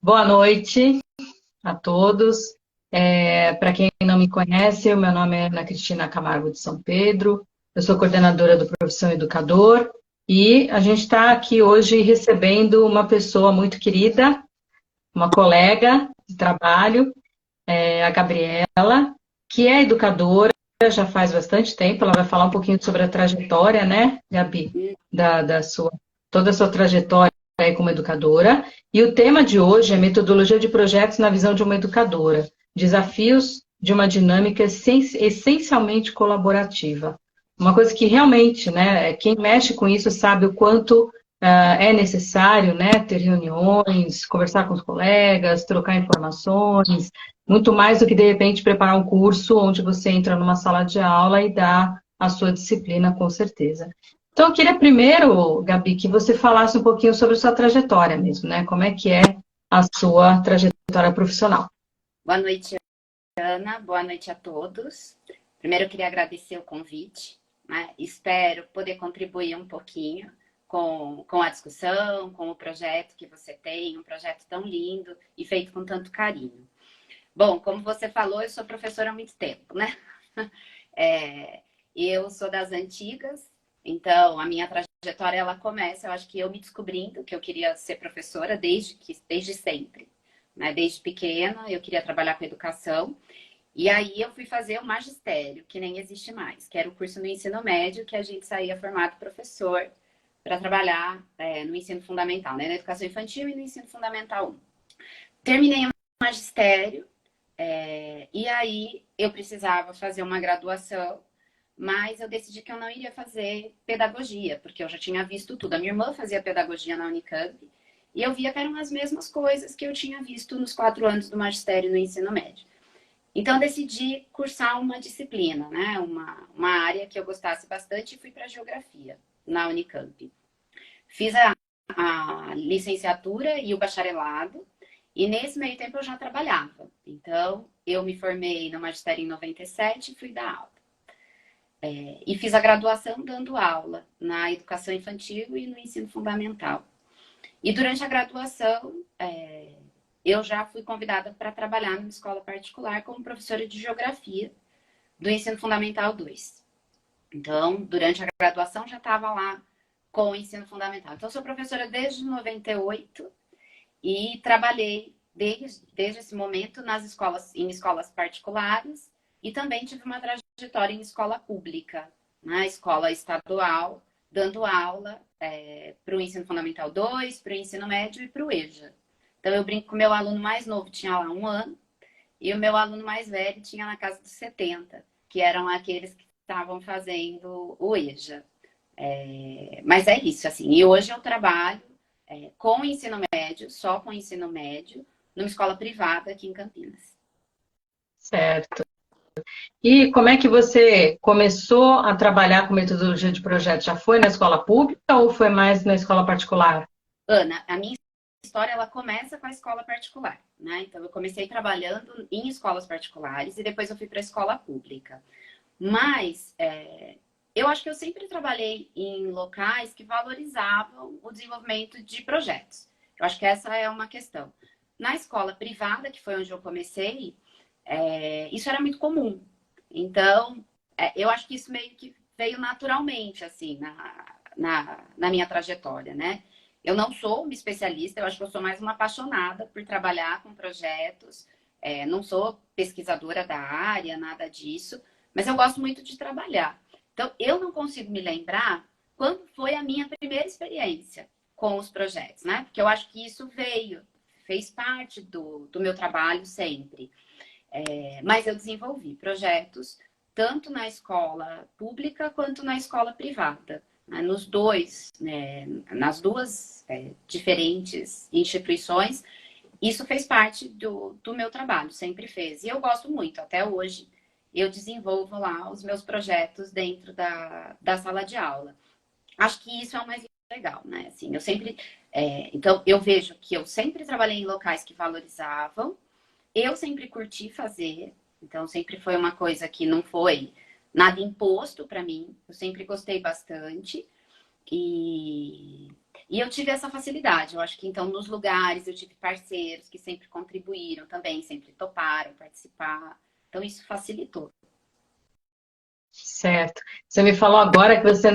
Boa noite a todos. Para quem não me conhece, o meu nome é Ana Cristina Camargo de São Pedro, eu sou coordenadora do Profissão Educador e a gente está aqui hoje recebendo uma pessoa muito querida, uma colega de trabalho, a Gabriela, que é educadora já faz bastante tempo. Ela vai falar um pouquinho sobre a trajetória, né, Gabi, da sua, toda a sua trajetória aí como educadora. E o tema de hoje é metodologia de projetos na visão de uma educadora, desafios de uma dinâmica essencialmente colaborativa. Uma coisa que realmente, né, quem mexe com isso sabe o quanto é necessário, né, ter reuniões, conversar com os colegas, trocar informações, muito mais do que, de repente, preparar um curso onde você entra numa sala de aula e dá a sua disciplina, com certeza. Então, eu queria primeiro, Gabi, que você falasse um pouquinho sobre a sua trajetória mesmo, né? Como é que é a sua trajetória profissional? Boa noite, Ana. Boa noite a todos. Primeiro, eu queria agradecer o convite, né? Espero poder contribuir um pouquinho com a discussão, com o projeto que você tem, um projeto tão lindo e feito com tanto carinho. Bom, como você falou, eu sou professora há muito tempo, né? Eu sou das antigas, então a minha trajetória ela começa, eu acho que eu me descobrindo que eu queria ser professora desde sempre, né? Desde pequena eu queria trabalhar com educação. E aí eu fui fazer o magistério, que nem existe mais, que era o curso no ensino médio, que a gente saía formado professor para trabalhar no ensino fundamental, né? Na educação infantil e no ensino fundamental 1. Terminei o magistério, e aí eu precisava fazer uma graduação, mas eu decidi que eu não iria fazer pedagogia, porque eu já tinha visto tudo. A minha irmã fazia pedagogia na Unicamp, e eu via que eram as mesmas coisas que eu tinha visto nos 4 anos do magistério no ensino médio. Então, eu decidi cursar uma disciplina, né? Uma área que eu gostasse bastante e fui para geografia na Unicamp. Fiz a licenciatura e o bacharelado, e nesse meio tempo eu já trabalhava. Então, eu me formei no magistério em 97 e fui dar aula. E fiz a graduação dando aula na educação infantil e no ensino fundamental. E durante a graduação, eu já fui convidada para trabalhar numa escola particular como professora de geografia do ensino fundamental 2. Então, durante a graduação já estava lá com o ensino fundamental. Então, sou professora desde 98 e trabalhei desde esse momento em escolas particulares e também tive uma trajetória em escola pública, na escola estadual, dando aula para o ensino fundamental 2, para o ensino médio e para o EJA. Então, eu brinco que o meu aluno mais novo tinha lá 1 ano e o meu aluno mais velho tinha na casa dos 70, que eram aqueles que estavam fazendo o EJA. Mas é isso, assim. E hoje eu trabalho com o ensino médio, só com o ensino médio, numa escola privada aqui em Campinas. Certo. E como é que você começou a trabalhar com metodologia de projeto? Já foi na escola pública ou foi mais na escola particular? Ana, a minha história ela começa com a escola particular, né? Então eu comecei trabalhando em escolas particulares e depois eu fui para a escola pública. Mas eu acho que eu sempre trabalhei em locais que valorizavam o desenvolvimento de projetos. Eu acho que essa é uma questão. Na escola privada, que foi onde eu comecei, isso era muito comum. Então, eu acho que isso meio que veio naturalmente, assim, na minha trajetória, né? Eu não sou uma especialista, eu acho que eu sou mais uma apaixonada por trabalhar com projetos. Não sou pesquisadora da área, nada disso, mas eu gosto muito de trabalhar. Então, eu não consigo me lembrar quando foi a minha primeira experiência com os projetos, né? Porque eu acho que isso fez parte do meu trabalho sempre. Mas eu desenvolvi projetos tanto na escola pública quanto na escola privada, né? Nas duas diferentes instituições, isso fez parte do meu trabalho, sempre fez. E eu gosto muito, até hoje eu desenvolvo lá os meus projetos dentro da sala de aula. Acho que isso é o mais legal, né? Assim, então, eu vejo que eu sempre trabalhei em locais que valorizavam, eu sempre curti fazer, então sempre foi uma coisa que não foi nada imposto para mim, eu sempre gostei bastante. E E eu tive essa facilidade. Eu acho que, então, nos lugares eu tive parceiros que sempre contribuíram também, sempre toparam participar. Então, isso facilitou. Certo. Você me falou agora que você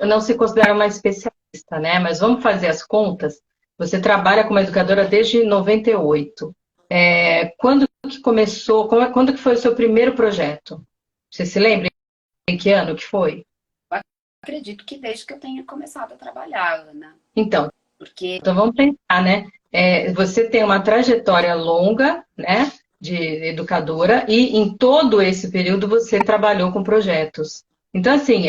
não se considera uma especialista, né? Mas vamos fazer as contas. Você trabalha como educadora desde 98. Quando que começou? Quando que foi o seu primeiro projeto? Você se lembra em que ano que foi? Eu acredito que desde que eu tenha começado a trabalhar, Ana. Então, Porque então vamos pensar, né? Você tem uma trajetória longa, né, de educadora, e em todo esse período você trabalhou com projetos. Então, assim,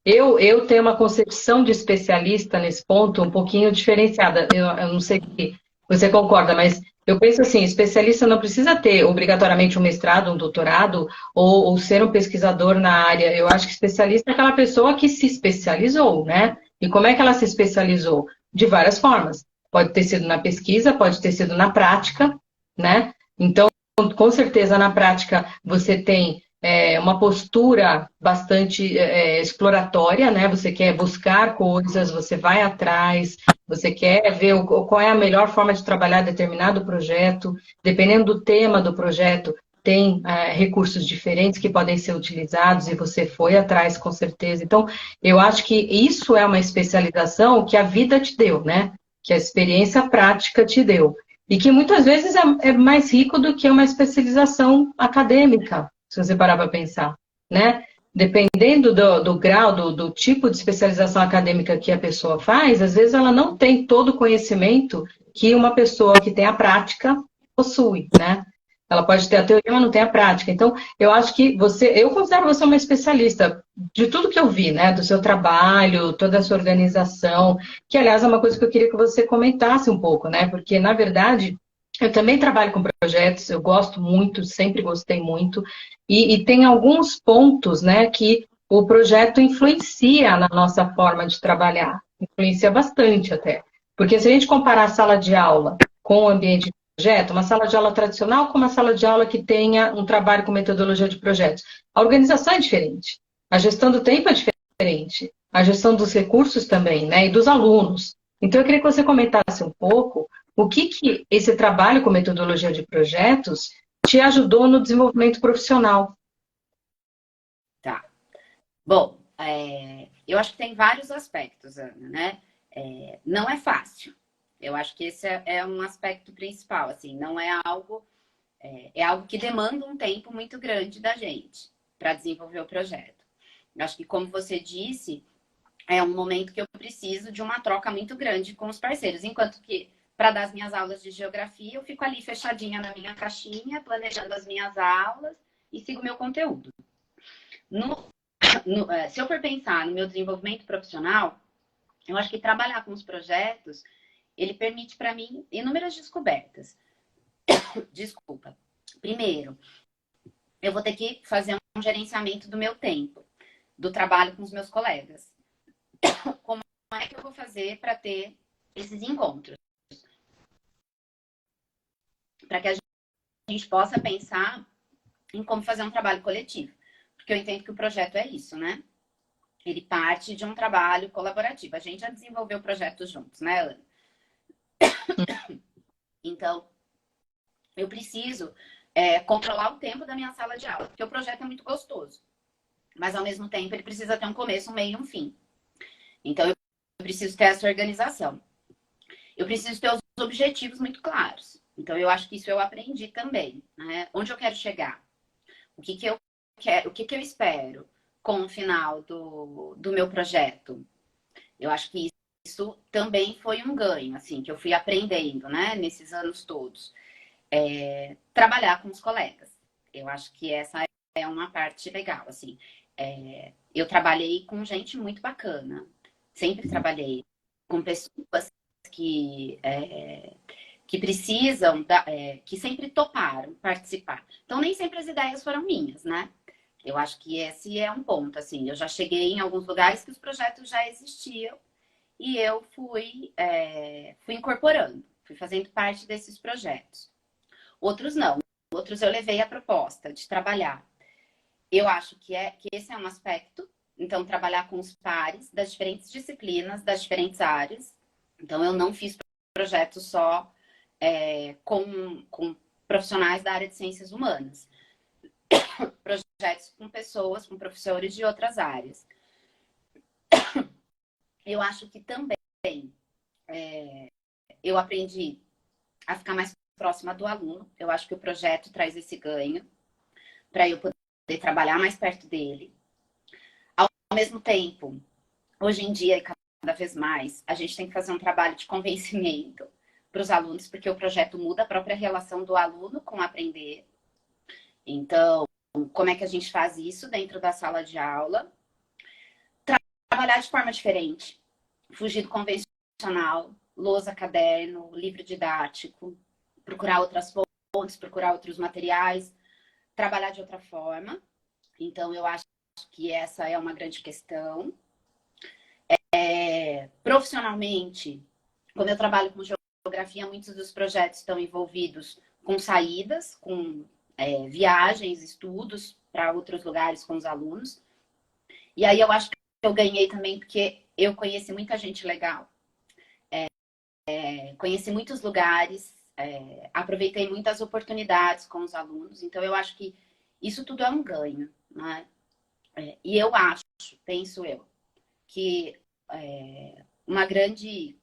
eu tenho uma concepção de especialista nesse ponto um pouquinho diferenciada. Eu não sei se você concorda, mas eu penso assim, especialista não precisa ter obrigatoriamente um mestrado, um doutorado, ou ser um pesquisador na área. Eu acho que especialista é aquela pessoa que se especializou, né? E como é que ela se especializou? De várias formas. Pode ter sido na pesquisa, pode ter sido na prática, né? Então, com certeza, na prática, você tem uma postura bastante exploratória, né? Você quer buscar coisas, você vai atrás, você quer ver qual é a melhor forma de trabalhar determinado projeto. Dependendo do tema do projeto, tem recursos diferentes que podem ser utilizados e você foi atrás, com certeza. Então, eu acho que isso é uma especialização que a vida te deu, né? Que a experiência prática te deu. E que muitas vezes é mais rico do que uma especialização acadêmica, se você parar para pensar, né? Dependendo do grau, do tipo de especialização acadêmica que a pessoa faz, às vezes ela não tem todo o conhecimento que uma pessoa que tem a prática possui, né? Ela pode ter a teoria, mas não tem a prática. Então, eu acho que eu considero você uma especialista de tudo que eu vi, né? Do seu trabalho, toda a sua organização, que, aliás, é uma coisa que eu queria que você comentasse um pouco, né? Porque, na verdade, eu também trabalho com projetos, eu gosto muito, sempre gostei muito, e tem alguns pontos, né, que o projeto influencia na nossa forma de trabalhar, influencia bastante até. Porque se a gente comparar a sala de aula com o ambiente de projeto, uma sala de aula tradicional com uma sala de aula que tenha um trabalho com metodologia de projetos, a organização é diferente, a gestão do tempo é diferente, a gestão dos recursos também, né, e dos alunos. Então, eu queria que você comentasse um pouco o que esse trabalho com metodologia de projetos te ajudou no desenvolvimento profissional. tá. Bom, eu acho que tem vários aspectos, Ana, né? Não é fácil. Eu acho que esse é um aspecto principal, assim, não é algo, é algo que demanda um tempo muito grande da gente para desenvolver o projeto. Eu acho que, como você disse, é um momento que eu preciso de uma troca muito grande com os parceiros, enquanto que para dar as minhas aulas de geografia, eu fico ali fechadinha na minha caixinha, planejando as minhas aulas e sigo meu conteúdo. Se eu for pensar no meu desenvolvimento profissional, eu acho que trabalhar com os projetos, ele permite para mim inúmeras descobertas. Desculpa. Primeiro, eu vou ter que fazer um gerenciamento do meu tempo, do trabalho com os meus colegas. Como é que eu vou fazer para ter esses encontros? Para que a gente possa pensar em como fazer um trabalho coletivo. Porque eu entendo que o projeto é isso, né? Ele parte de um trabalho colaborativo. A gente já desenvolveu projetos juntos, né, Ana? Então, eu preciso controlar o tempo da minha sala de aula, porque o projeto é muito gostoso. Mas, ao mesmo tempo, ele precisa ter um começo, um meio e um fim. Então, eu preciso ter essa organização. Eu preciso ter os objetivos muito claros. Então, eu acho que isso eu aprendi também, né? Onde eu quero chegar? O que eu quero? O que eu espero com o final do meu projeto? Eu acho que isso também foi um ganho, assim, que eu fui aprendendo, né? Nesses anos todos. Trabalhar com os colegas. Eu acho que essa é uma parte legal, assim. Eu trabalhei com gente muito bacana. Sempre trabalhei com pessoas que precisam, que sempre toparam participar. Então, nem sempre as ideias foram minhas, né? Eu acho que esse é um ponto, assim. Eu já cheguei em alguns lugares que os projetos já existiam e eu fui incorporando, fui fazendo parte desses projetos. Outros não. Outros eu levei a proposta de trabalhar. Eu acho que esse é um aspecto. Então, trabalhar com os pares das diferentes disciplinas, das diferentes áreas. Então, eu não fiz projetos só com profissionais da área de ciências humanas. Projetos com pessoas, com professores de outras áreas. Eu acho que também eu aprendi a ficar mais próxima do aluno. Eu acho que o projeto traz esse ganho para eu poder trabalhar mais perto dele. Ao mesmo tempo, hoje em dia, e cada vez mais, a gente tem que fazer um trabalho de convencimento para os alunos, porque o projeto muda a própria relação do aluno com o aprender. Então, como é que a gente faz isso dentro da sala de aula? Trabalhar de forma diferente, fugir do convencional, lousa, caderno, livro didático, procurar outras fontes, procurar outros materiais, trabalhar de outra forma. Então, eu acho que essa é uma grande questão. Profissionalmente, como eu trabalho com geografia, muitos dos projetos estão envolvidos com saídas, com viagens, estudos para outros lugares com os alunos. E aí eu acho que eu ganhei também porque eu conheci muita gente legal. Conheci muitos lugares, aproveitei muitas oportunidades com os alunos. Então eu acho que isso tudo é um ganho, né? E eu acho, penso eu, que uma grande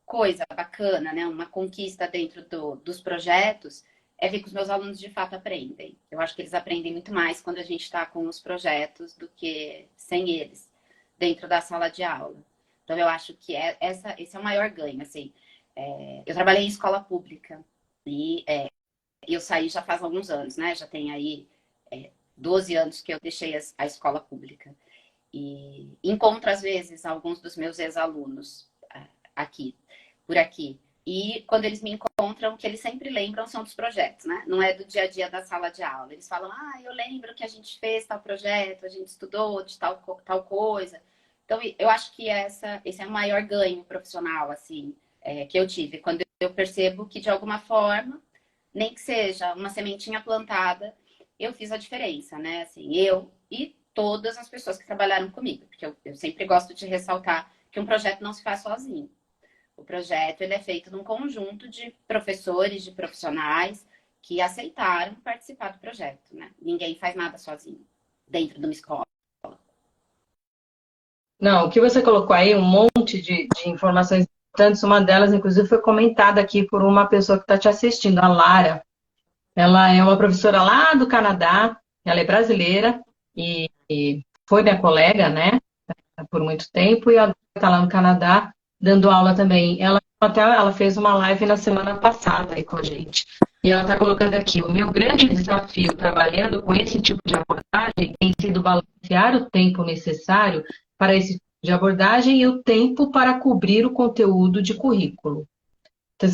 coisa bacana, né? Uma conquista dentro dos projetos é ver que os meus alunos de fato aprendem. Eu acho que eles aprendem muito mais quando a gente está com os projetos do que sem eles dentro da sala de aula. Então eu acho que esse é o maior ganho, assim. Eu trabalhei em escola pública e eu saí já faz alguns anos, né? Já tem aí 12 anos que eu deixei a escola pública. E encontro, às vezes, alguns dos meus ex-alunos por aqui. E quando eles me encontram, o que eles sempre lembram são dos projetos, né? Não é do dia a dia da sala de aula. Eles falam, eu lembro que a gente fez tal projeto, a gente estudou de tal coisa. Então, eu acho que esse é o maior ganho profissional, assim, que eu tive. Quando eu percebo que, de alguma forma, nem que seja uma sementinha plantada, eu fiz a diferença, né? Assim, eu e todas as pessoas que trabalharam comigo. Porque eu sempre gosto de ressaltar que um projeto não se faz sozinho. O projeto ele é feito num conjunto de professores, de profissionais que aceitaram participar do projeto, né? Ninguém faz nada sozinho dentro de uma escola. Não, o que você colocou aí, um monte de informações importantes, uma delas, inclusive, foi comentada aqui por uma pessoa que está te assistindo, a Lara. Ela é uma professora lá do Canadá, ela é brasileira e foi minha colega, né, por muito tempo, e agora está lá no Canadá dando aula também. Ela fez uma live na semana passada aí com a gente. E ela está colocando aqui, o meu grande desafio trabalhando com esse tipo de abordagem tem sido balancear o tempo necessário para esse tipo de abordagem e o tempo para cobrir o conteúdo de currículo. Então,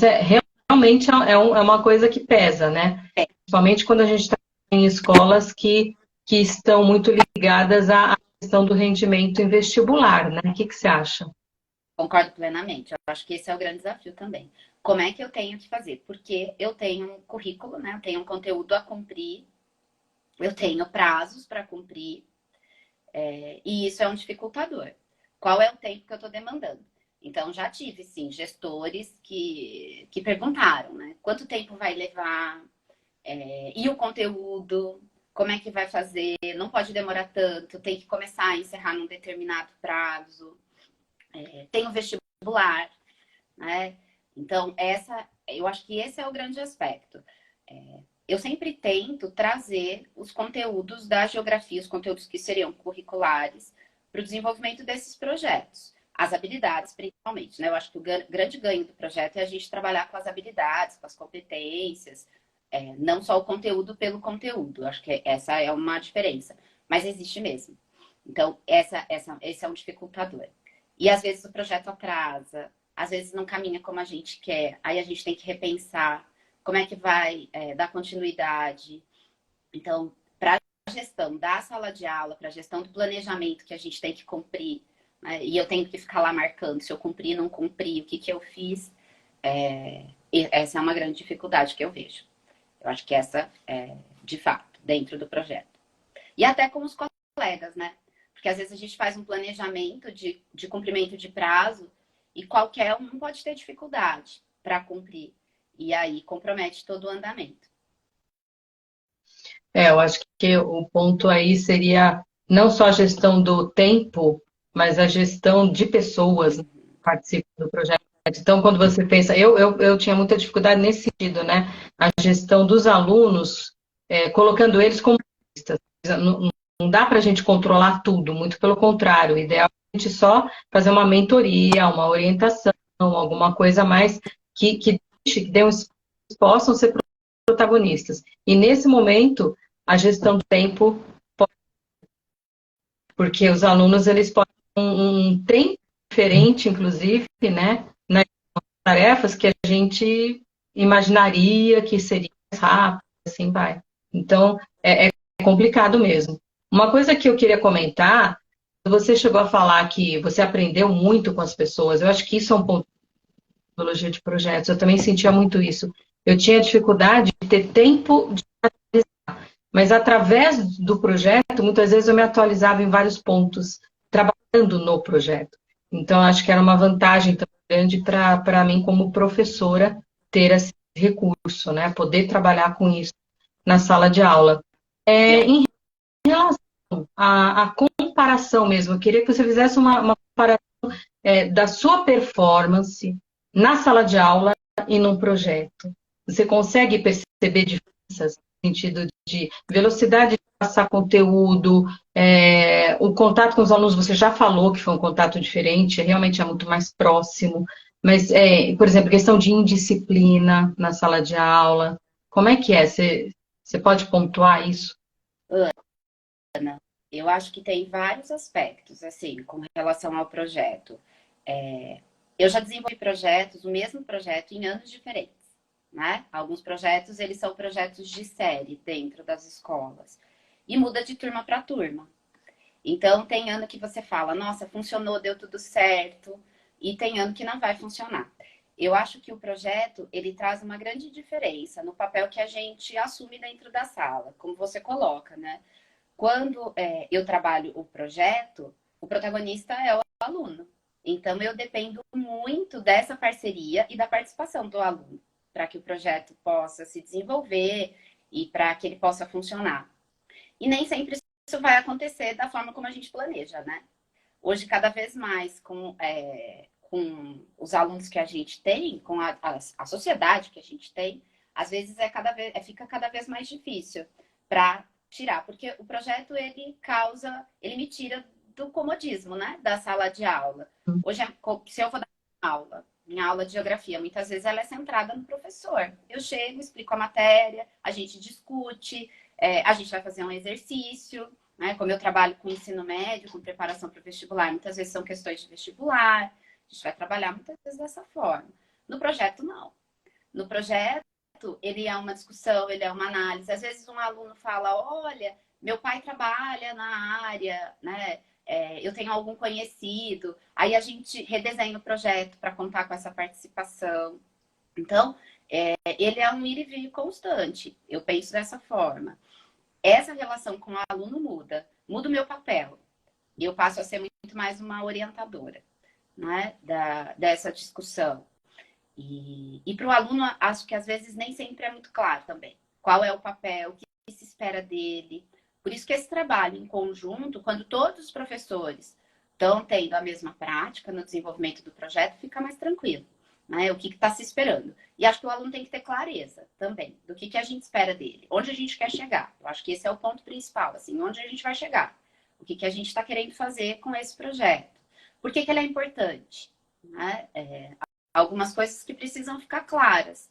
realmente é uma coisa que pesa, né? Principalmente quando a gente está em escolas que estão muito ligadas à questão do rendimento em vestibular, né? O que você acha? Concordo plenamente. Eu acho que esse é o grande desafio também. Como é que eu tenho que fazer? Porque eu tenho um currículo, né? Eu tenho um conteúdo a cumprir, eu tenho prazos para cumprir, e isso é um dificultador. Qual é o tempo que eu estou demandando? Então, já tive, sim, gestores que perguntaram, né? Quanto tempo vai levar? E o conteúdo? Como é que vai fazer? Não pode demorar tanto, tem que começar e encerrar num determinado prazo. Tem o vestibular, né? Então, eu acho que esse é o grande aspecto. Eu sempre tento trazer os conteúdos da geografia, os conteúdos que seriam curriculares, para o desenvolvimento desses projetos. As habilidades, principalmente, né? Eu acho que o grande ganho do projeto é a gente trabalhar com as habilidades, com as competências, não só o conteúdo pelo conteúdo. Eu acho que essa é uma diferença, mas existe mesmo. Então, esse é um dificultador. E às vezes o projeto atrasa, às vezes não caminha como a gente quer, aí a gente tem que repensar como é que vai dar continuidade. Então, para a gestão da sala de aula, para a gestão do planejamento que a gente tem que cumprir, né? E eu tenho que ficar lá marcando se eu cumpri, não cumpri, o que eu fiz, essa é uma grande dificuldade que eu vejo. Eu acho que essa é, de fato, dentro do projeto. E até com os colegas, né? Porque às vezes a gente faz um planejamento de cumprimento de prazo e qualquer um pode ter dificuldade para cumprir. E aí compromete todo o andamento. Eu acho que o ponto aí seria não só a gestão do tempo, mas a gestão de pessoas que participam do projeto. Então, quando você pensa, eu tinha muita dificuldade nesse sentido, né? A gestão dos alunos, colocando eles como artistas. Não dá para a gente controlar tudo, muito pelo contrário. O ideal é a gente só fazer uma mentoria, uma orientação, alguma coisa a mais que dê um, possam ser protagonistas. E nesse momento, a gestão do tempo, porque os alunos eles podem ter um tempo diferente, inclusive, né, nas tarefas que a gente imaginaria que seria mais rápido, assim vai. Então, é complicado mesmo. Uma coisa que eu queria comentar, você chegou a falar que você aprendeu muito com as pessoas, eu acho que isso é um ponto de metodologia de projetos, eu também sentia muito isso. Eu tinha dificuldade de ter tempo de, mas através do projeto, muitas vezes eu me atualizava em vários pontos, trabalhando no projeto. Então, acho que era uma vantagem tão grande para mim, como professora, ter esse recurso, né? Poder trabalhar com isso na sala de aula. Em relação à comparação mesmo, eu queria que você fizesse uma comparação da sua performance na sala de aula e num projeto. Você consegue perceber diferenças no sentido de velocidade de passar conteúdo, o contato com os alunos, você já falou que foi um contato diferente, realmente é muito mais próximo, mas, por exemplo, questão de indisciplina na sala de aula, como é que é? Você pode pontuar isso? Eu acho que tem vários aspectos, assim, com relação ao projeto. Eu já desenvolvi projetos, o mesmo projeto, em anos diferentes, né? Alguns projetos, eles são projetos de série dentro das escolas. E muda de turma para turma. Então, tem ano que você fala, nossa, funcionou, deu tudo certo. E tem ano que não vai funcionar. Eu acho que o projeto, ele traz uma grande diferença no papel que a gente assume dentro da sala, como você coloca, né? Quando eu trabalho o projeto, o protagonista é o aluno. Então, eu dependo muito dessa parceria e da participação do aluno, para que o projeto possa se desenvolver e para que ele possa funcionar. E nem sempre isso vai acontecer da forma como a gente planeja, né? Hoje, cada vez mais, com os alunos que a gente tem, com a sociedade que a gente tem, às vezes fica cada vez mais difícil para tirar, porque o projeto ele me tira do comodismo, né, da sala de aula. Hoje, se eu vou dar uma aula, minha aula de geografia, muitas vezes ela é centrada no professor. Eu chego, explico a matéria, a gente discute, a gente vai fazer um exercício, né? Como eu trabalho com ensino médio, com preparação para o vestibular, muitas vezes são questões de vestibular, a gente vai trabalhar muitas vezes dessa forma. No projeto, não. No projeto, ele é uma discussão, ele é uma análise. Às vezes um aluno fala, olha, meu pai trabalha na área, né? Eu tenho algum conhecido. Aí a gente redesenha o projeto para contar com essa participação. Então, ele é um ir e vir constante. Eu penso dessa forma. Essa relação com o aluno muda o meu papel. Eu passo a ser muito mais uma orientadora, né, dessa discussão. E para o aluno, acho que às vezes nem sempre é muito claro também. Qual é o papel, o que se espera dele. Por isso que esse trabalho em conjunto, quando todos os professores estão tendo a mesma prática no desenvolvimento do projeto, fica mais tranquilo, né? O que está se esperando. E acho que o aluno tem que ter clareza também do que a gente espera dele, onde a gente quer chegar. Eu acho que esse é o ponto principal, assim, onde a gente vai chegar. O que a gente está querendo fazer com esse projeto. Por que ele é importante? Né? Algumas coisas que precisam ficar claras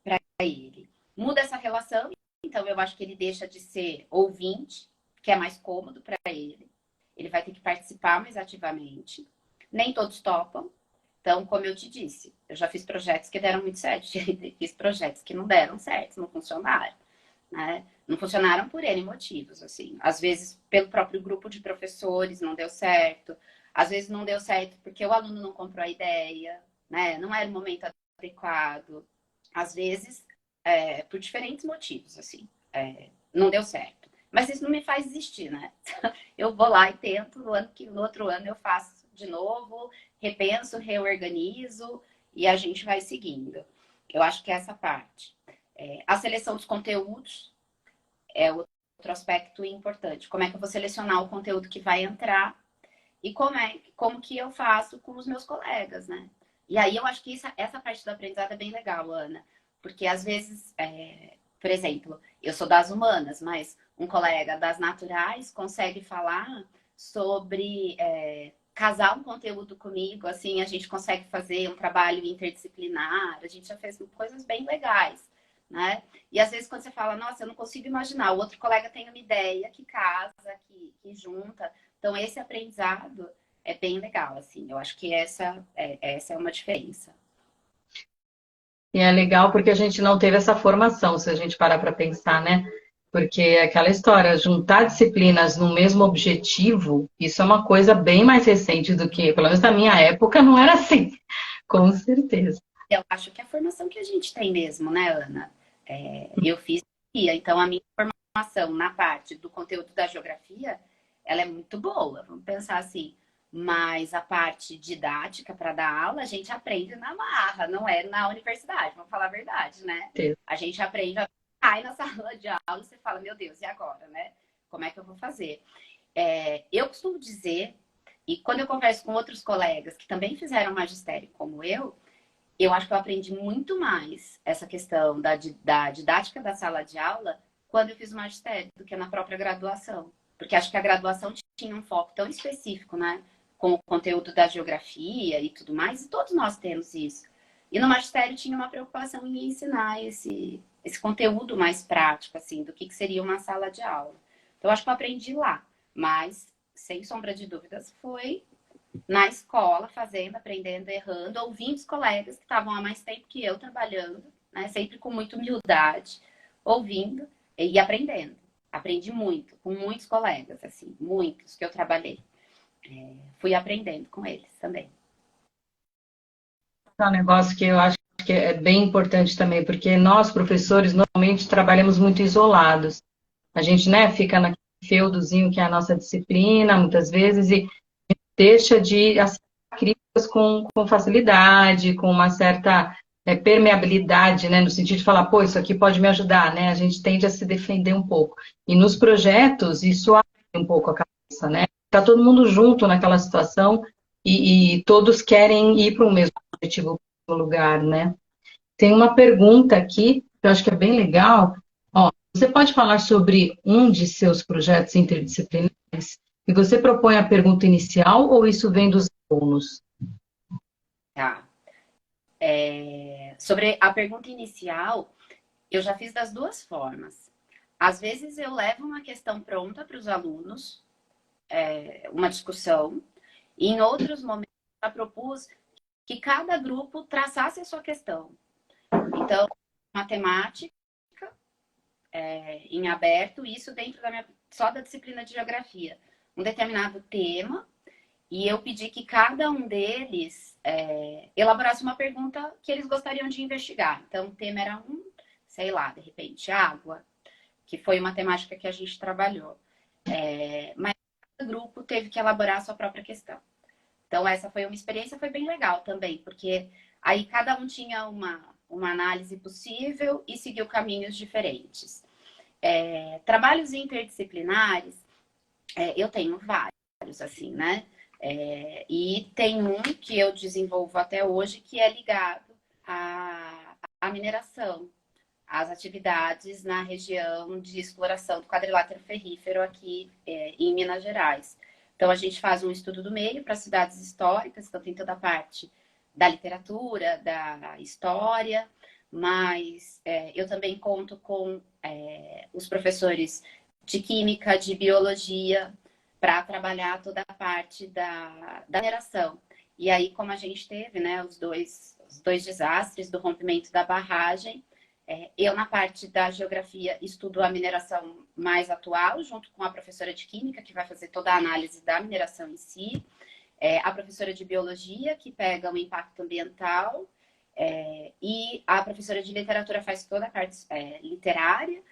para ele. Muda essa relação, então eu acho que ele deixa de ser ouvinte, que é mais cômodo para ele. Ele vai ter que participar mais ativamente. Nem todos topam. Então, como eu te disse, eu já fiz projetos que deram muito certo, fiz projetos que não deram certo, não funcionaram. Né? Não funcionaram por N motivos, assim. Às vezes, pelo próprio grupo de professores, não deu certo. Às vezes, não deu certo porque o aluno não comprou a ideia, né? Não era o momento adequado. Às vezes, por diferentes motivos, assim. Não deu certo. Mas isso não me faz desistir, né? Eu vou lá e tento, no outro ano eu faço de novo, repenso, reorganizo e a gente vai seguindo. Eu acho que é essa parte. A seleção dos conteúdos é outro aspecto importante. Como é que eu vou selecionar o conteúdo que vai entrar e como que eu faço com os meus colegas, né? E aí eu acho que essa parte do aprendizado é bem legal, Ana, porque às vezes, por exemplo, eu sou das humanas, mas um colega das naturais consegue falar sobre casar um conteúdo comigo, assim, a gente consegue fazer um trabalho interdisciplinar, a gente já fez coisas bem legais, né? E às vezes quando você fala, nossa, eu não consigo imaginar, o outro colega tem uma ideia que casa, que junta. Então esse aprendizado é bem legal, assim. Eu acho que essa é uma diferença. E é legal porque a gente não teve essa formação, se a gente parar para pensar, né? Porque é aquela história, juntar disciplinas no mesmo objetivo, isso é uma coisa bem mais recente do que, pelo menos na minha época, não era assim, com certeza. Eu acho que é a formação que a gente tem mesmo, né, Ana? Eu fiz geografia, então a minha formação na parte do conteúdo da geografia, ela é muito boa, vamos pensar assim. Mas a parte didática para dar aula, a gente aprende na marra, não é na universidade, vamos falar a verdade, né? A gente aprende, cai na sala de aula e você fala, meu Deus, e agora, né? Como é que eu vou fazer? Eu costumo dizer, e quando eu converso com outros colegas que também fizeram magistério como eu acho que eu aprendi muito mais essa questão da didática da sala de aula quando eu fiz o magistério do que na própria graduação. Porque acho que a graduação tinha um foco tão específico, né? Com o conteúdo da geografia e tudo mais, e todos nós temos isso. E no magistério tinha uma preocupação em ensinar esse conteúdo mais prático, assim, do que seria uma sala de aula. Então, acho que eu aprendi lá. Mas, sem sombra de dúvidas, foi na escola, fazendo, aprendendo, errando, ouvindo os colegas que estavam há mais tempo que eu trabalhando, né? Sempre com muita humildade, ouvindo e aprendendo. Aprendi muito, com muitos colegas, assim, muitos que eu trabalhei. Fui aprendendo com eles também. É um negócio que eu acho que é bem importante também, porque nós, professores, normalmente trabalhamos muito isolados. A gente, né, fica naquele feudozinho que é a nossa disciplina, muitas vezes, e deixa de aceitar críticas com facilidade, com uma certa permeabilidade, né, no sentido de falar, pô, isso aqui pode me ajudar, né? A gente tende a se defender um pouco. E nos projetos, isso abre um pouco a cabeça, né? Tá todo mundo junto naquela situação e todos querem ir para o mesmo objetivo, para o mesmo lugar, né? Tem uma pergunta aqui, que eu acho que é bem legal. Ó, você pode falar sobre um de seus projetos interdisciplinares? E você propõe a pergunta inicial ou isso vem dos alunos? Tá. Sobre a pergunta inicial, eu já fiz das duas formas. Às vezes eu levo uma questão pronta para os alunos, uma discussão, e em outros momentos eu já propus que cada grupo traçasse a sua questão. Então, matemática em aberto, isso dentro só da disciplina de geografia. Um determinado tema, e eu pedi que cada um deles elaborasse uma pergunta que eles gostariam de investigar. Então, o tema era sei lá, de repente, água, que foi uma temática que a gente trabalhou. Mas cada grupo teve que elaborar a sua própria questão. Então, essa foi uma experiência, foi bem legal também, porque aí cada um tinha uma análise possível e seguiu caminhos diferentes. Trabalhos interdisciplinares, eu tenho vários, assim, né? E tem um que eu desenvolvo até hoje que é ligado à mineração, às atividades na região de exploração do quadrilátero ferrífero aqui em Minas Gerais. Então, a gente faz um estudo do meio para cidades históricas, então tem toda a parte da literatura, da história, mas eu também conto com os professores de química, de biologia, para trabalhar toda a parte da mineração. E aí, como a gente teve, né, os dois desastres do rompimento da barragem, eu, na parte da geografia, estudo a mineração mais atual, junto com a professora de química, que vai fazer toda a análise da mineração em si, a professora de biologia, que pega o impacto ambiental, e a professora de literatura faz toda a parte literária,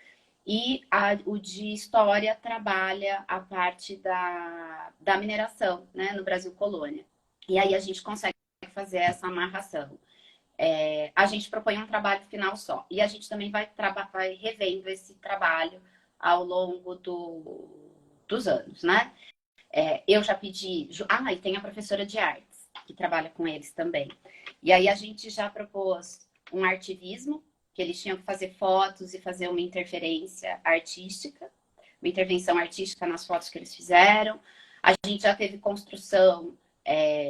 e o de história trabalha a parte da mineração, né, no Brasil Colônia. E aí a gente consegue fazer essa amarração. A gente propõe um trabalho final só. E a gente também vai revendo esse trabalho ao longo dos anos, né? Eu já pedi... e tem a professora de artes, que trabalha com eles também. E aí a gente já propôs um artivismo, que eles tinham que fazer fotos e fazer uma interferência artística, uma intervenção artística nas fotos que eles fizeram. A gente já teve construção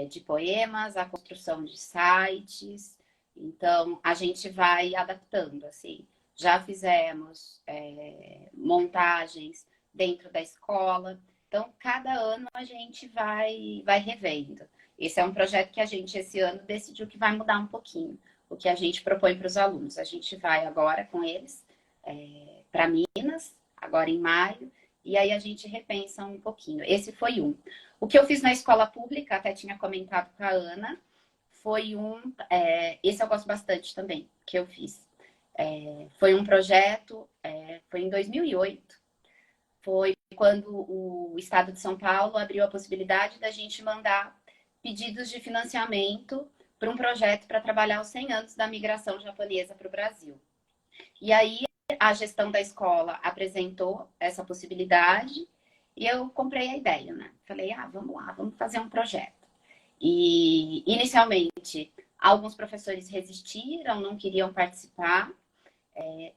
de poemas, a construção de sites. Então, a gente vai adaptando, assim. Já fizemos montagens dentro da escola. Então, cada ano a gente vai revendo. Esse é um projeto que a gente, esse ano, decidiu que vai mudar um pouquinho o que a gente propõe para os alunos. A gente vai agora com eles para Minas, agora em maio, e aí a gente repensa um pouquinho. Esse foi um. O que eu fiz na escola pública, até tinha comentado com a Ana, foi esse eu gosto bastante também, que eu fiz. Foi um projeto, foi em 2008, foi quando o Estado de São Paulo abriu a possibilidade da gente mandar pedidos de financiamento para um projeto para trabalhar os 100 anos da migração japonesa para o Brasil. E aí a gestão da escola apresentou essa possibilidade e eu comprei a ideia, né? Falei, vamos lá, vamos fazer um projeto. E inicialmente alguns professores resistiram, não queriam participar.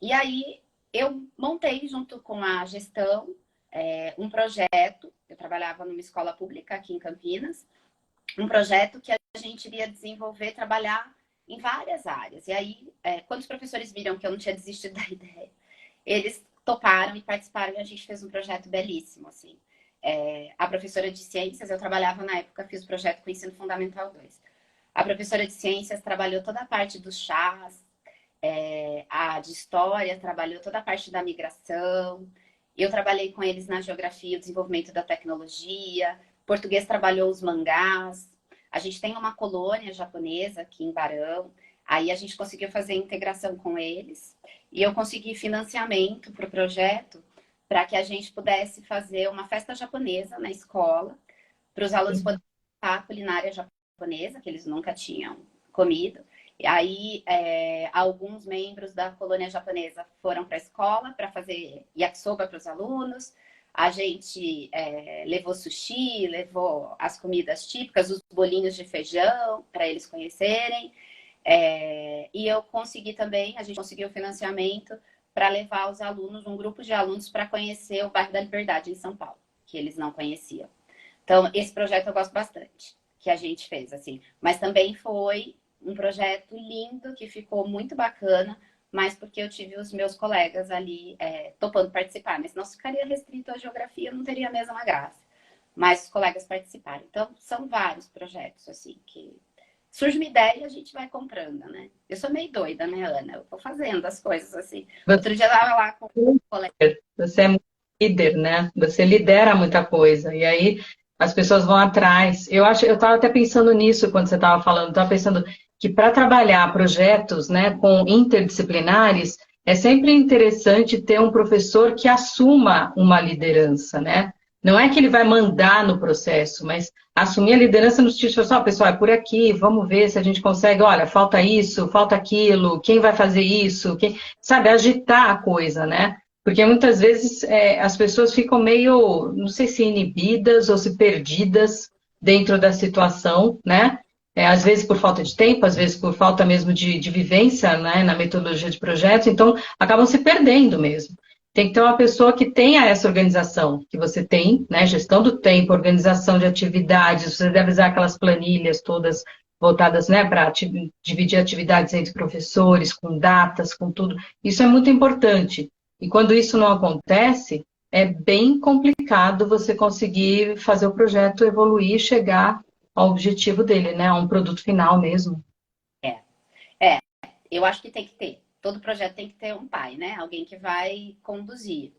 E aí eu montei junto com a gestão um projeto. Eu trabalhava numa escola pública aqui em Campinas, um projeto que a gente iria desenvolver, trabalhar em várias áreas. E aí, quando os professores viram que eu não tinha desistido da ideia, eles toparam e participaram e a gente fez um projeto belíssimo, assim. A professora de ciências, eu trabalhava na época, fiz o projeto com o Ensino Fundamental 2. A professora de ciências trabalhou toda a parte dos chás, a de história trabalhou toda a parte da migração. Eu trabalhei com eles na geografia, o desenvolvimento da tecnologia. Português trabalhou os mangás. A gente tem uma colônia japonesa aqui em Barão. Aí a gente conseguiu fazer a integração com eles. E eu consegui financiamento para o projeto para que a gente pudesse fazer uma festa japonesa na escola, para os alunos poderem testar a culinária japonesa, que eles nunca tinham comido. E aí, alguns membros da colônia japonesa foram para a escola para fazer yakisoba para os alunos. A gente levou sushi, levou as comidas típicas, os bolinhos de feijão, para eles conhecerem. E eu consegui também, a gente conseguiu financiamento para levar os alunos, um grupo de alunos, para conhecer o bairro da Liberdade, em São Paulo, que eles não conheciam. Então, esse projeto eu gosto bastante, que a gente fez, assim. Mas também foi um projeto lindo, que ficou muito bacana, mas porque eu tive os meus colegas ali topando participar. Mas senão ficaria restrito à geografia, não teria a mesma graça. Mas os colegas participaram. Então, são vários projetos, assim, que surge uma ideia e a gente vai comprando, né? Eu sou meio doida, né, Ana? Eu vou fazendo as coisas, assim. Outro dia eu estava lá com um colega. Você é muito líder, né? Você lidera muita coisa. E aí as pessoas vão atrás. Eu estava até pensando nisso quando você estava falando. Estava pensando que para trabalhar projetos, né, com interdisciplinares, é sempre interessante ter um professor que assuma uma liderança, né? Não é que ele vai mandar no processo, mas assumir a liderança no sentido de, assim, pessoal, é por aqui, vamos ver se a gente consegue, olha, falta isso, falta aquilo, quem vai fazer isso, sabe, agitar a coisa, né? Porque muitas vezes as pessoas ficam meio, não sei se inibidas ou se perdidas dentro da situação, né? Às vezes por falta de tempo, às vezes por falta mesmo de vivência, né, na metodologia de projeto, então acabam se perdendo mesmo. Tem que ter uma pessoa que tenha essa organização que você tem, né? Gestão do tempo, organização de atividades, você deve usar aquelas planilhas todas voltadas, né, para dividir atividades entre professores, com datas, com tudo. Isso é muito importante. E quando isso não acontece, é bem complicado você conseguir fazer o projeto evoluir e chegar ao objetivo dele, né? A um produto final mesmo. Eu acho que tem que ter. Todo projeto tem que ter um pai, né? Alguém que vai conduzir.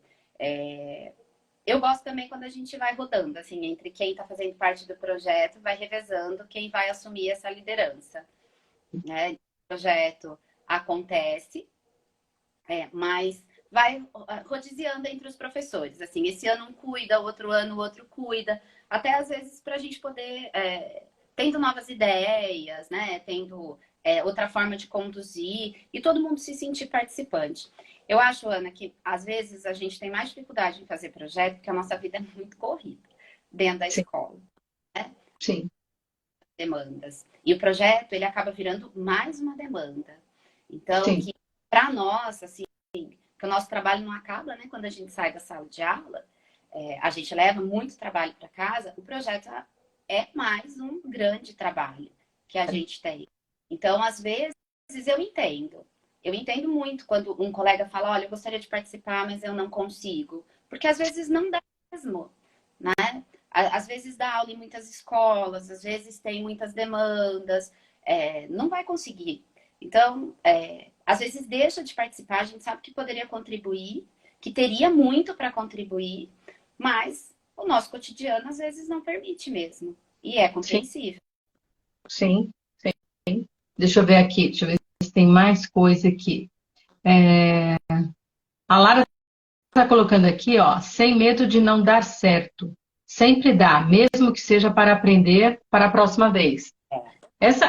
Eu gosto também quando a gente vai rodando, assim, entre quem está fazendo parte do projeto, vai revezando quem vai assumir essa liderança. Né? O projeto acontece, mas vai rodiziando entre os professores. Assim, esse ano um cuida, o outro ano o outro cuida. Até às vezes para a gente poder tendo novas ideias, né? Tendo outra forma de conduzir e todo mundo se sentir participante. Eu acho, Ana, que às vezes a gente tem mais dificuldade em fazer projeto porque a nossa vida é muito corrida dentro da Sim, escola, né? sim, Demandas. E o projeto, ele acaba virando mais uma demanda. Então, sim, que para nós, assim, que o nosso trabalho não acaba, né? Quando a gente sai da sala de aula, a gente leva muito trabalho para casa, o projeto é mais um grande trabalho que a gente tem. Então, às vezes, eu entendo. Eu entendo muito quando um colega fala, olha, eu gostaria de participar, mas eu não consigo. Porque às vezes não dá mesmo, né? Às vezes dá aula em muitas escolas, às vezes tem muitas demandas, não vai conseguir. Então, às vezes deixa de participar, a gente sabe que poderia contribuir, que teria muito para contribuir, mas o nosso cotidiano às vezes não permite mesmo. E é sim, compreensível. sim, sim. Deixa eu ver aqui, deixa eu ver se tem mais coisa aqui. A Lara está colocando aqui, ó, sem medo de não dar certo. Sempre dá, mesmo que seja para aprender para a próxima vez. Essa,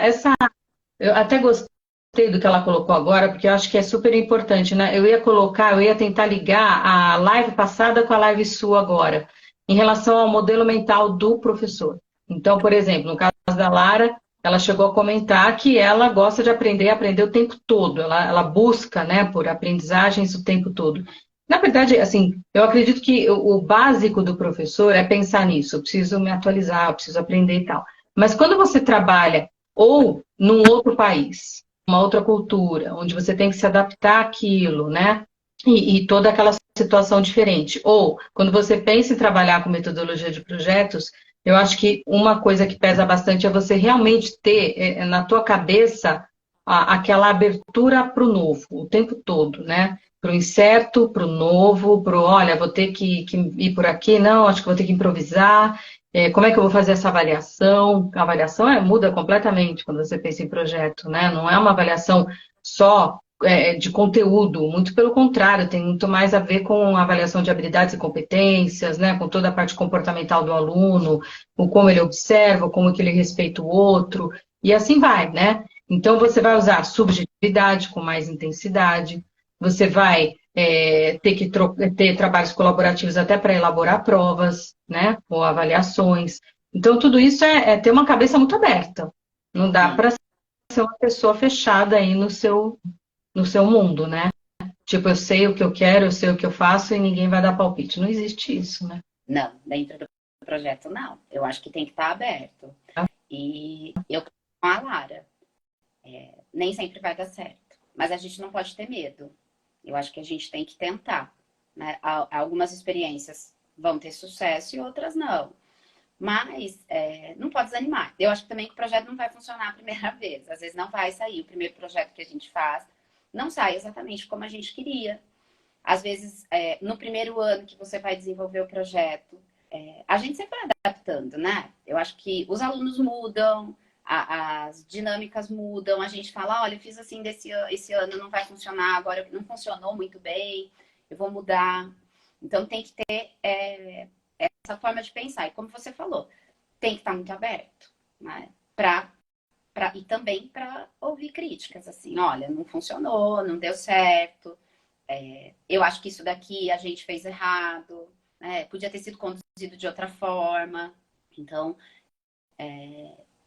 eu até gostei do que ela colocou agora, porque eu acho que é super importante, né? Eu ia tentar ligar a live passada com a live sua agora, em relação ao modelo mental do professor. Então, por exemplo, no caso da Lara, ela chegou a comentar que ela gosta de aprender o tempo todo, ela busca, né, por aprendizagens o tempo todo. Na verdade, assim, eu acredito que o básico do professor é pensar nisso, eu preciso me atualizar, eu preciso aprender e tal. Mas quando você trabalha ou num outro país, uma outra cultura, onde você tem que se adaptar àquilo, né? E toda aquela situação diferente. Ou, quando você pensa em trabalhar com metodologia de projetos, eu acho que uma coisa que pesa bastante é você realmente ter na tua cabeça aquela abertura para o novo, o tempo todo, né? Para o incerto, para o novo, para o, olha, vou ter que ir por aqui, não, acho que vou ter que improvisar. Como é que eu vou fazer essa avaliação? A avaliação muda completamente quando você pensa em projeto, né? Não é uma avaliação só de conteúdo, muito pelo contrário, tem muito mais a ver com a avaliação de habilidades e competências, né? Com toda a parte comportamental do aluno, o como ele observa, como que ele respeita o outro, e assim vai, né? Então você vai usar subjetividade com mais intensidade, você vai ter que ter trabalhos colaborativos até para elaborar provas, né, ou avaliações. Então, tudo isso é ter uma cabeça muito aberta. Não dá Sim. para ser uma pessoa fechada aí no seu mundo, né? Tipo, eu sei o que eu quero, eu sei o que eu faço e ninguém vai dar palpite. Não existe isso, né? Não, dentro do projeto não. Eu acho que tem que estar aberto. E eu com a Lara, nem sempre vai dar certo. Mas a gente não pode ter medo. Eu acho que a gente tem que tentar. Né? Algumas experiências vão ter sucesso e outras não. Mas não pode desanimar. Eu acho também que o projeto não vai funcionar a primeira vez. Às vezes não vai sair. O primeiro projeto que a gente faz não sai exatamente como a gente queria. Às vezes, no primeiro ano que você vai desenvolver o projeto, a gente sempre vai adaptando, né? Eu acho que os alunos mudam, as dinâmicas mudam, a gente fala, olha, eu fiz assim esse ano, não vai funcionar, agora não funcionou muito bem, eu vou mudar. Então tem que ter essa forma de pensar. E como você falou, tem que estar muito aberto, né? E também para ouvir críticas, assim, olha, não funcionou, não deu certo. Eu acho que isso daqui a gente fez errado, né? Podia ter sido conduzido de outra forma. Então,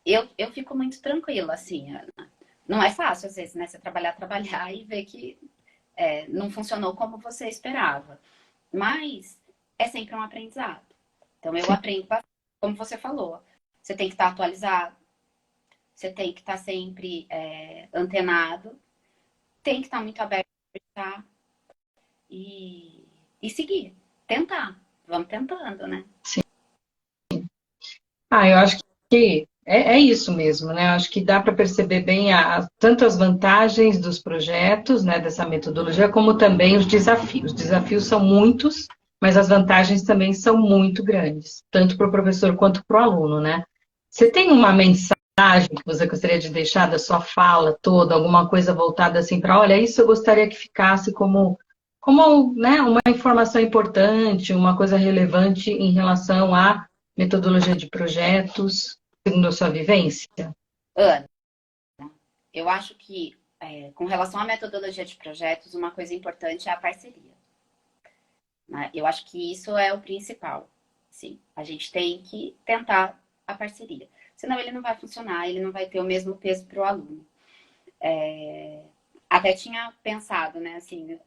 eu fico muito tranquila, assim, Ana. Não é fácil, às vezes, né? Você trabalhar e ver que não funcionou como você esperava. Mas é sempre um aprendizado. Então, eu Sim, aprendo, como você falou. Você tem que estar atualizado, você tem que estar sempre antenado, tem que estar muito aberto a e seguir, tentar. Vamos tentando, né? sim. Eu acho que é isso mesmo, né? Eu acho que dá para perceber bem tanto as vantagens dos projetos, né, dessa metodologia, como também os desafios. Os desafios são muitos, mas as vantagens também são muito grandes, tanto para o professor quanto para o aluno, né? Você tem uma mensagem que você gostaria de deixar da sua fala toda, alguma coisa voltada assim para, olha, isso eu gostaria que ficasse como, né, uma informação importante, uma coisa relevante em relação à metodologia de projetos. segundo a sua vivência? Ana, eu acho que, com relação à metodologia de projetos, uma coisa importante é a parceria, né? Eu acho que isso é o principal. Sim, a gente tem que tentar a parceria. Senão ele não vai funcionar, ele não vai ter o mesmo peso para o aluno. Até tinha pensado, né, assim,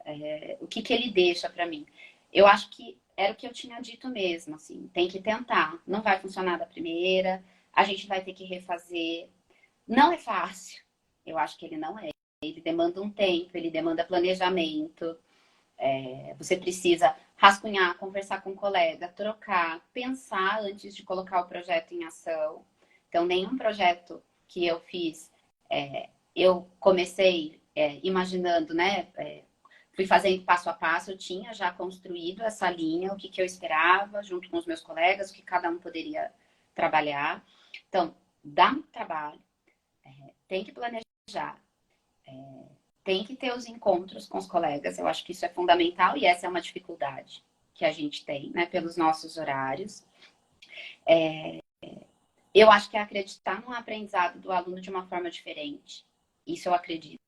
o que ele deixa para mim. Eu acho que era o que eu tinha dito mesmo, assim, tem que tentar. Não vai funcionar da primeira, a gente vai ter que refazer. Não é fácil. Eu acho que ele não é. Ele demanda um tempo, ele demanda planejamento. Você precisa rascunhar, conversar com o colega, trocar, pensar antes de colocar o projeto em ação. Então, nenhum projeto que eu fiz, eu comecei imaginando, né? Fui fazendo passo a passo, eu tinha já construído essa linha, o que eu esperava, junto com os meus colegas, o que cada um poderia trabalhar. Então, dá muito trabalho, tem que planejar, tem que ter os encontros com os colegas, eu acho que isso é fundamental e essa é uma dificuldade que a gente tem, né, pelos nossos horários. Eu acho que é acreditar no aprendizado do aluno de uma forma diferente, isso eu acredito,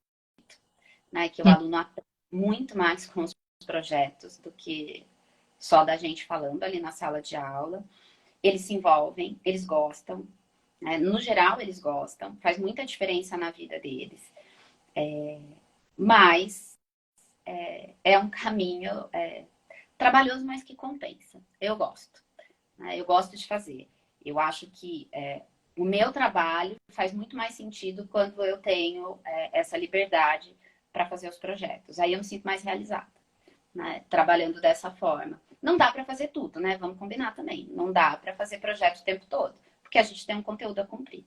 né, que o aluno aprende muito mais com os projetos do que só da gente falando ali na sala de aula. Eles se envolvem, eles gostam, né? No geral eles gostam, faz muita diferença na vida deles. Mas é um caminho trabalhoso, mas que compensa. Eu gosto, né? Eu gosto de fazer. Eu acho que o meu trabalho faz muito mais sentido quando eu tenho essa liberdade para fazer os projetos. Aí eu me sinto mais realizada, né? Trabalhando dessa forma. Não dá para fazer tudo, né? Vamos combinar também. Não dá para fazer projeto o tempo todo, porque a gente tem um conteúdo a cumprir.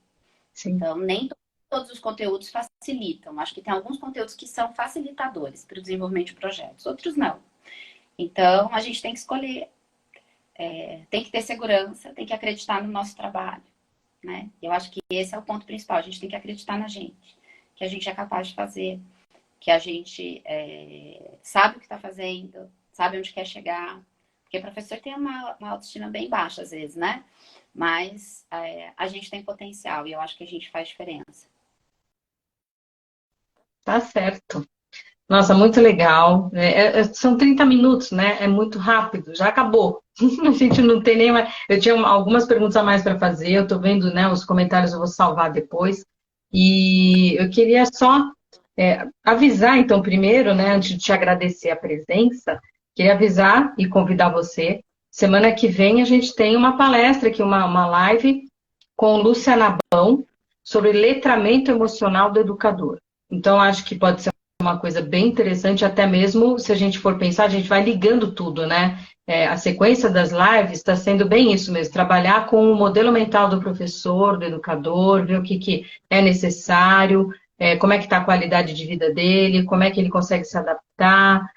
Sim. Então, nem todos os conteúdos facilitam. Acho que tem alguns conteúdos que são facilitadores para o desenvolvimento de projetos, outros não. Então, a gente tem que escolher, tem que ter segurança, tem que acreditar no nosso trabalho, né? Eu acho que esse é o ponto principal. A gente tem que acreditar na gente, que a gente é capaz de fazer, que a gente sabe o que está fazendo, sabe onde quer chegar. Porque professor tem uma autoestima bem baixa às vezes, né? Mas a gente tem potencial e eu acho que a gente faz diferença. Tá certo. Nossa, muito legal. São 30 minutos, né? É muito rápido, já acabou. A gente não tem nem mais. Eu tinha algumas perguntas a mais para fazer, eu estou vendo, né? Os comentários eu vou salvar depois. E eu queria só avisar, então, primeiro, né? Antes de te agradecer a presença, queria avisar e convidar você. Semana que vem a gente tem uma palestra aqui, uma live com Lúcia Nabão sobre letramento emocional do educador. Então, acho que pode ser uma coisa bem interessante, até mesmo se a gente for pensar, a gente vai ligando tudo, né? A sequência das lives está sendo bem isso mesmo, trabalhar com o modelo mental do professor, do educador, ver o que é necessário, como é que está a qualidade de vida dele, como é que ele consegue se adaptar,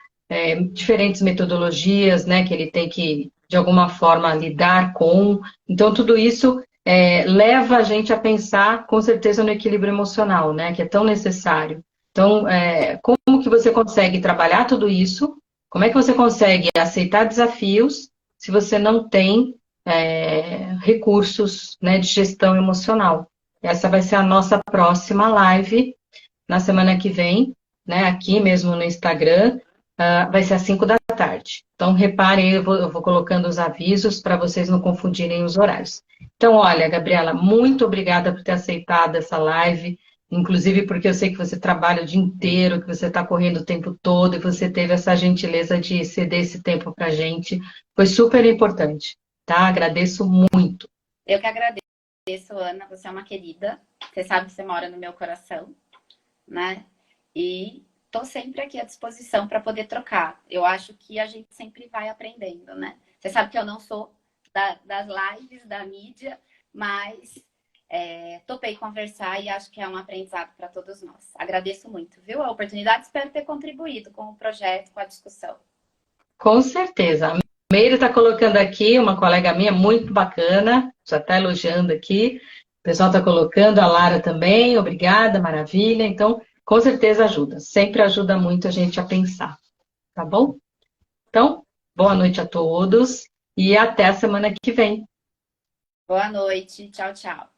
diferentes metodologias, né, que ele tem que, de alguma forma, lidar com. Então, tudo isso leva a gente a pensar, com certeza, no equilíbrio emocional, né, que é tão necessário. Então, como que você consegue trabalhar tudo isso? Como é que você consegue aceitar desafios se você não tem recursos, né, de gestão emocional? Essa vai ser a nossa próxima live na semana que vem, né, aqui mesmo no Instagram, vai ser às 5 da tarde. Então, reparem, eu vou colocando os avisos para vocês não confundirem os horários. Então, olha, Gabriela, muito obrigada por ter aceitado essa live, inclusive porque eu sei que você trabalha o dia inteiro, que você está correndo o tempo todo, e você teve essa gentileza de ceder esse tempo para a gente. Foi super importante, tá? Agradeço muito. Eu que agradeço, Ana, você é uma querida, você sabe que você mora no meu coração, né? E estou sempre aqui à disposição para poder trocar. Eu acho que a gente sempre vai aprendendo, né? Você sabe que eu não sou das lives, da mídia, mas topei conversar e acho que é um aprendizado para todos nós. Agradeço muito, viu? A oportunidade, espero ter contribuído com o projeto, com a discussão. Com certeza. A Meire está colocando aqui, uma colega minha muito bacana, já está elogiando aqui. O pessoal está colocando, a Lara também, obrigada, maravilha. Então, com certeza ajuda. Sempre ajuda muito a gente a pensar. Tá bom? Então, boa noite a todos e até a semana que vem. Boa noite. Tchau, tchau.